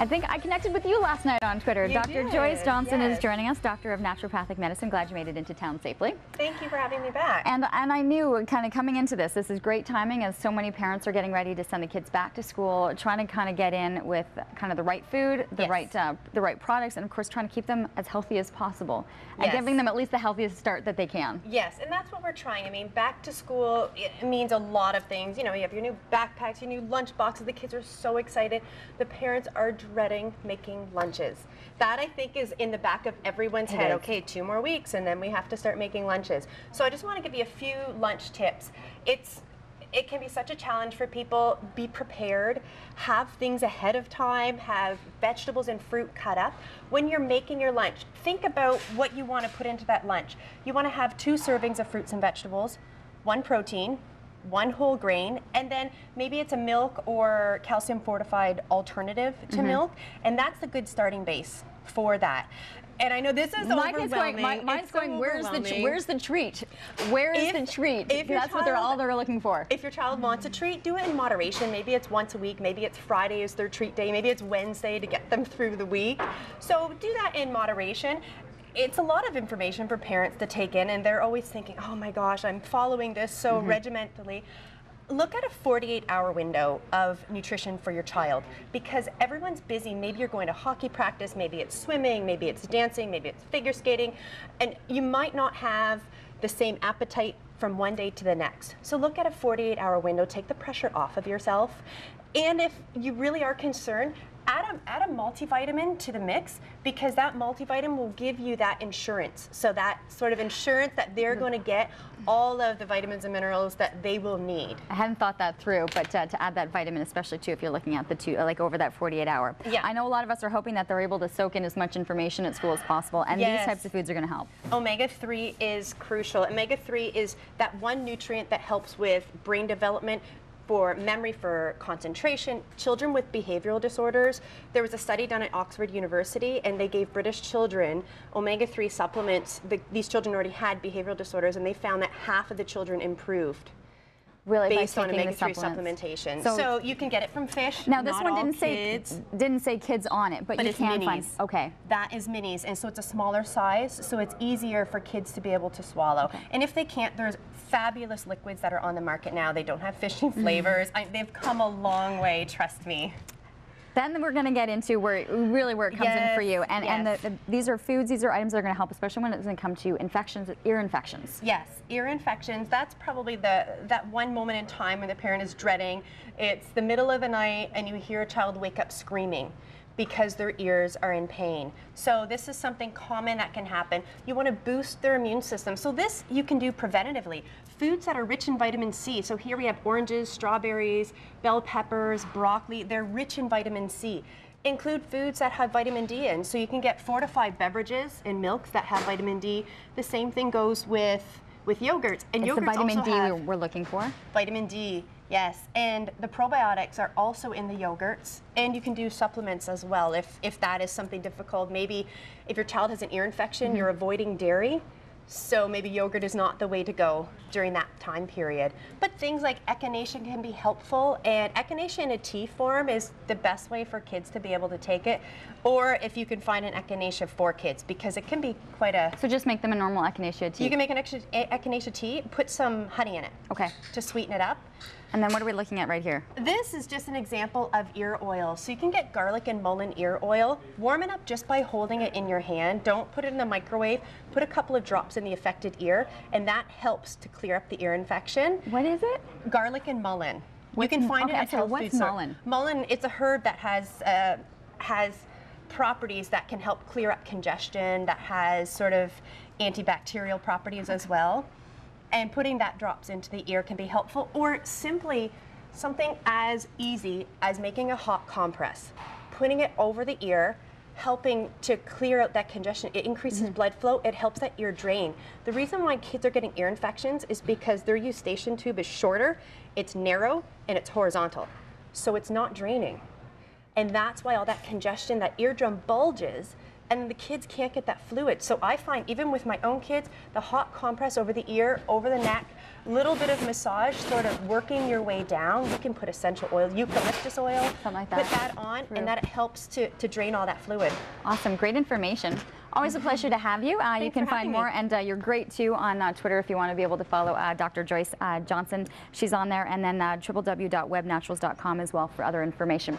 I think I connected with you last night on Twitter. You Dr. did, Joyce Johnson yes. is joining us, Doctor of Naturopathic Medicine. Glad you made it into town safely. Thank you for having me back. And I knew kind of coming into this is great timing as so many parents are getting ready to send the kids back to school, trying to kind of get in with kind of the right food, the right products, and of course trying to keep them as healthy as possible and giving them at least the healthiest start that they can. Yes, and that's what we're trying. I mean, back to school, it means a lot of things. You know, you have your new backpacks, your new lunch boxes. The kids are so excited. The parents are dreading making lunches. That, I think, is in the back of everyone's head. Okay, 2 more weeks, and then we have to start making lunches. So I just want to give you a few lunch tips. It can be such a challenge for people. Be prepared, have things ahead of time, have vegetables and fruit cut up. When you're making your lunch, think about what you want to put into that lunch. You want to have 2 servings of fruits and vegetables, 1 protein, 1 whole grain, and then maybe it's a milk or calcium fortified alternative to milk, and that's the good starting base for that. And I know this is overwhelming. Mine's going, where's the treat? Where is the treat? That's what they're looking for. If your child wants a treat, do it in moderation. Maybe it's once a week. Maybe it's Friday is their treat day. Maybe it's Wednesday to get them through the week. So do that in moderation. It's a lot of information for parents to take in, and they're always thinking, oh my gosh, I'm following this so regimentally. Look at a 48-hour window of nutrition for your child, because everyone's busy. Maybe you're going to hockey practice, maybe it's swimming, maybe it's dancing, maybe it's figure skating, and you might not have the same appetite from one day to the next. So look at a 48-hour window, take the pressure off of yourself, and if you really are concerned, add a multivitamin to the mix, because that multivitamin will give you that insurance. So that sort of insurance that they're going to get all of the vitamins and minerals that they will need. I hadn't thought that through, but to add that vitamin, especially too if you're looking at the 2, like over that 48-hour. Yeah. I know a lot of us are hoping that they're able to soak in as much information at school as possible, and these types of foods are going to help. Omega-3 is crucial. Omega-3 is that one nutrient that helps with brain development, for memory, for concentration. Children with behavioral disorders, there was a study done at Oxford University, and they gave British children omega-3 supplements. These children already had behavioral disorders, and they found that half of the children improved. Really, based on omega-3 supplementation. So you can get it from fish. Now this one didn't say kids on it, but you can find. Okay. That is minis, and so it's a smaller size, so it's easier for kids to be able to swallow. Okay. And if they can't, there's fabulous liquids that are on the market now. They don't have fishy flavors. They've come a long way, trust me. Then we're going to get into where it comes in for you, and these are foods, these are items that are going to help, especially when it's going to come to infections, ear infections. Yes, ear infections. That's probably that one moment in time when the parent is dreading. It's the middle of the night, and you hear a child wake up screaming because their ears are in pain. So this is something common that can happen. You want to boost their immune system. So this you can do preventatively. Foods that are rich in vitamin C. So here we have oranges, strawberries, bell peppers, broccoli. They're rich in vitamin C. Include foods that have vitamin D in. So you can get fortified beverages and milks that have vitamin D. The same thing goes with yogurts. And it's yogurts the vitamin also D we're looking for? Vitamin D. Yes, and the probiotics are also in the yogurts, and you can do supplements as well if that is something difficult. Maybe if your child has an ear infection, you're avoiding dairy, so maybe yogurt is not the way to go during that time period. But things like echinacea can be helpful, and echinacea in a tea form is the best way for kids to be able to take it, or if you can find an echinacea for kids, because it can be quite a... So just make them a normal echinacea tea? You can make an echinacea tea, put some honey in it. Okay. To sweeten it up. And then what are we looking at right here? This is just an example of ear oil. So you can get garlic and mullein ear oil. Warm it up just by holding it in your hand. Don't put it in the microwave. Put a couple of drops in the affected ear, and that helps to clear up the ear infection. What is it? Garlic and mullein. You can find it at health food stores. What's mullein? Mullein, it's a herb that has properties that can help clear up congestion, that has sort of antibacterial properties as well. And putting that drops into the ear can be helpful, or simply something as easy as making a hot compress, putting it over the ear, helping to clear out that congestion. It increases blood flow, it helps that ear drain. The reason why kids are getting ear infections is because their eustachian tube is shorter, it's narrow, and it's horizontal. So it's not draining. And that's why all that congestion, that eardrum bulges, and the kids can't get that fluid. So I find even with my own kids, the hot compress over the ear, over the neck, little bit of massage, sort of working your way down. You can put essential oil, eucalyptus oil, something like that. Put that on, and that helps to drain all that fluid. Awesome, great information. Always a pleasure to have you. You can find more, and you're great too on Twitter if you want to be able to follow Dr. Joyce Johnson. She's on there, and then www.webnaturals.com as well for other information.